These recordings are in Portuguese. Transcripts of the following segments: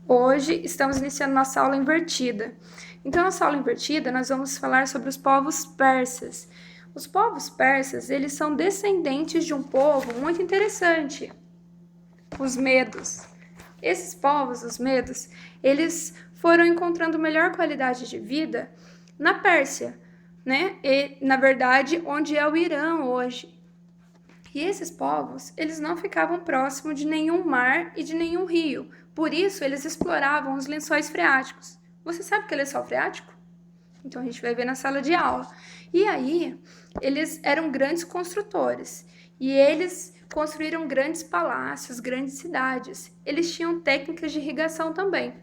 Hoje estamos iniciando nossa aula invertida. Então, nossa aula invertida, nós vamos falar sobre os povos persas. Os povos persas, eles são descendentes de um povo muito interessante, os medos. Esses povos, os medos, eles foram encontrando melhor qualidade de vida na Pérsia, né? E, na verdade, onde é o Irã hoje. E esses povos, eles não ficavam próximos de nenhum mar e de nenhum rio. Por isso, eles exploravam os lençóis freáticos. Você sabe o que é lençol freático? Então, a gente vai ver na sala de aula. E aí, eles eram grandes construtores. E eles construíram grandes palácios, grandes cidades. Eles tinham técnicas de irrigação também.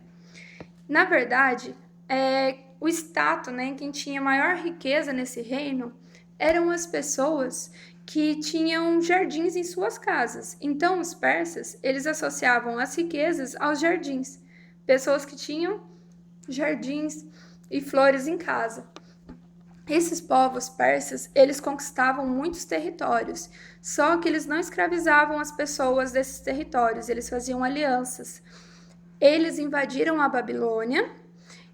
Na verdade, o status, né, quem tinha maior riqueza nesse reino, eram as pessoas que tinham jardins em suas casas. Então, os persas, eles associavam as riquezas aos jardins. Pessoas que tinham jardins e flores em casa. Esses povos persas, eles conquistavam muitos territórios, só que eles não escravizavam as pessoas desses territórios, eles faziam alianças. Eles invadiram a Babilônia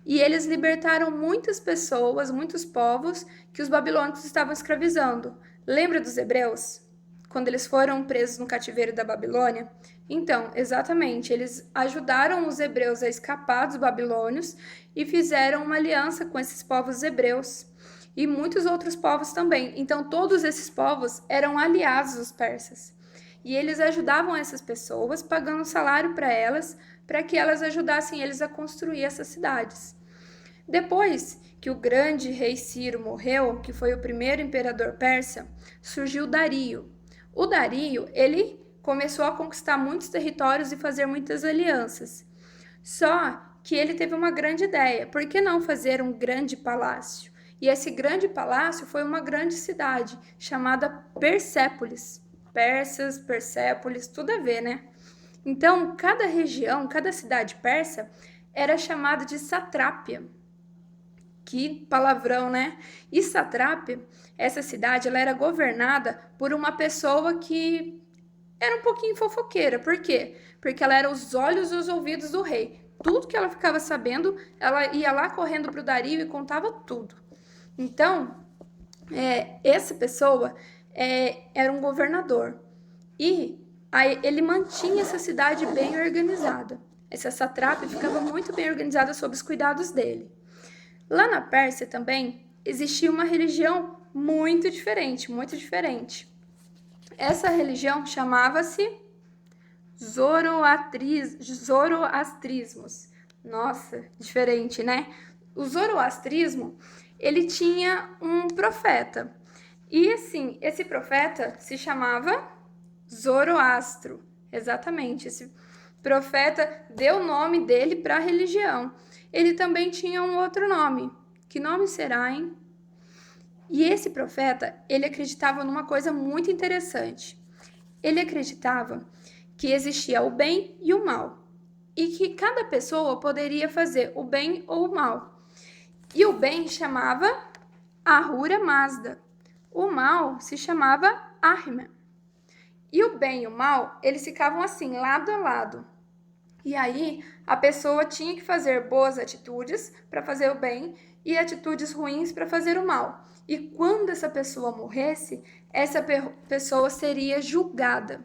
e eles libertaram muitas pessoas, muitos povos que os babilônicos estavam escravizando. Lembra dos hebreus? Quando eles foram presos no cativeiro da Babilônia? Então, exatamente, eles ajudaram os hebreus a escapar dos babilônios e fizeram uma aliança com esses povos hebreus e muitos outros povos também. Então, todos esses povos eram aliados dos persas. E eles ajudavam essas pessoas, pagando salário para que elas ajudassem eles a construir essas cidades. Depois que o grande rei Ciro morreu, que foi o primeiro imperador persa, surgiu Dario. O Dario, ele começou a conquistar muitos territórios e fazer muitas alianças. Só que ele teve uma grande ideia, por que não fazer um grande palácio? E esse grande palácio foi uma grande cidade chamada Persépolis. Persas, Persépolis, tudo a ver, né? Então, cada região, cada cidade persa era chamada de satrápia. Que palavrão, né? E satrápia, essa cidade, ela era governada por uma pessoa que era um pouquinho fofoqueira. Por quê? Porque ela era os olhos e os ouvidos do rei. Tudo que ela ficava sabendo, ela ia lá correndo para o Dario e contava tudo. Então, essa pessoa era um governador. E aí, ele mantinha essa cidade bem organizada. Essa satrápia ficava muito bem organizada sob os cuidados dele. Lá na Pérsia também existia uma religião muito diferente, muito diferente. Essa religião chamava-se Zoroastrismos. Nossa, diferente, né? O zoroastrismo, ele tinha um profeta. E assim, esse profeta se chamava Zoroastro. Exatamente, esse profeta deu o nome dele para a religião. Ele também tinha um outro nome. Que nome será, hein? E esse profeta, ele acreditava numa coisa muito interessante. Ele acreditava que existia o bem e o mal, e que cada pessoa poderia fazer o bem ou o mal. E o bem chamava Ahura Mazda. O mal se chamava Ahriman. E o bem e o mal, eles ficavam assim, lado a lado. E aí, a pessoa tinha que fazer boas atitudes para fazer o bem e atitudes ruins para fazer o mal. E quando essa pessoa morresse, essa pessoa seria julgada.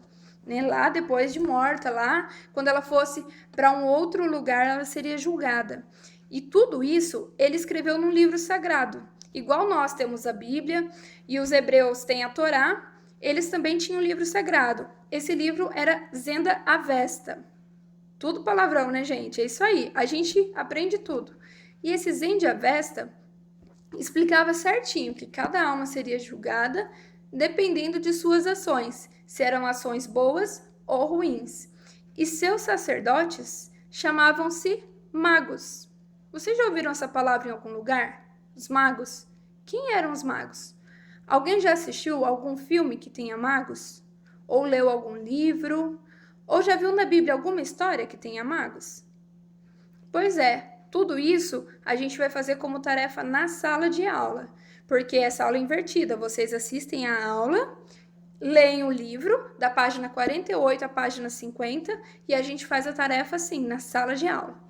Né? Lá depois de morta, lá, quando ela fosse para um outro lugar, ela seria julgada. E tudo isso ele escreveu num livro sagrado. Igual nós temos a Bíblia e os hebreus têm a Torá, eles também tinham um livro sagrado. Esse livro era Zenda Avesta. Tudo palavrão, né, gente? É isso aí. A gente aprende tudo. E esse Zend Avesta explicava certinho que cada alma seria julgada dependendo de suas ações, se eram ações boas ou ruins. E seus sacerdotes chamavam-se magos. Vocês já ouviram essa palavra em algum lugar? Os magos? Quem eram os magos? Alguém já assistiu algum filme que tenha magos? Ou leu algum livro? Ou já viu na Bíblia alguma história que tenha magos? Pois é, tudo isso a gente vai fazer como tarefa na sala de aula, porque essa aula é invertida, vocês assistem a aula leem o livro, da página 48 à página 50, e a gente faz a tarefa assim, na sala de aula.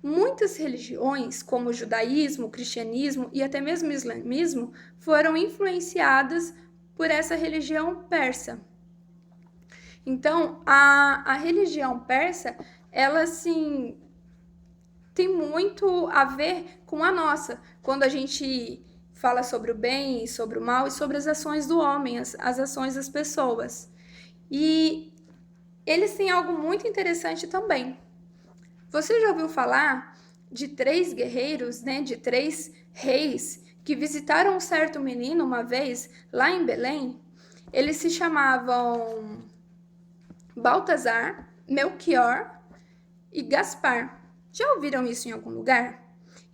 Muitas religiões, como o judaísmo, o cristianismo e até mesmo o islamismo, foram influenciadas por essa religião persa. Então, a religião persa, ela, assim, tem muito a ver com a nossa. Quando a gente fala sobre o bem e sobre o mal e sobre as ações do homem, as ações das pessoas. E eles têm algo muito interessante também. Você já ouviu falar de 3 guerreiros, né, de 3 reis que visitaram um certo menino uma vez lá em Belém? Eles se chamavam Baltazar, Melchior e Gaspar. Já ouviram isso em algum lugar?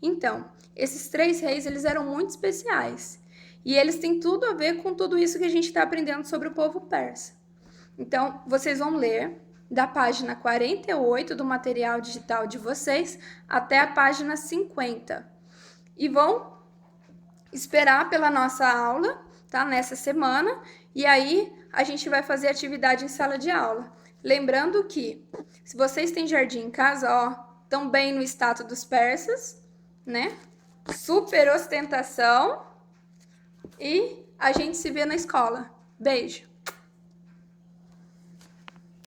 Então, esses 3 reis, eles eram muito especiais. E eles têm tudo a ver com tudo isso que a gente está aprendendo sobre o povo persa. Então, vocês vão ler da página 48 do material digital de vocês até a página 50. E vão esperar pela nossa aula, tá? Nessa semana. E aí, a gente vai fazer atividade em sala de aula. Lembrando que, se vocês têm jardim em casa, ó, também no status dos persas, né? Super ostentação. E a gente se vê na escola. Beijo!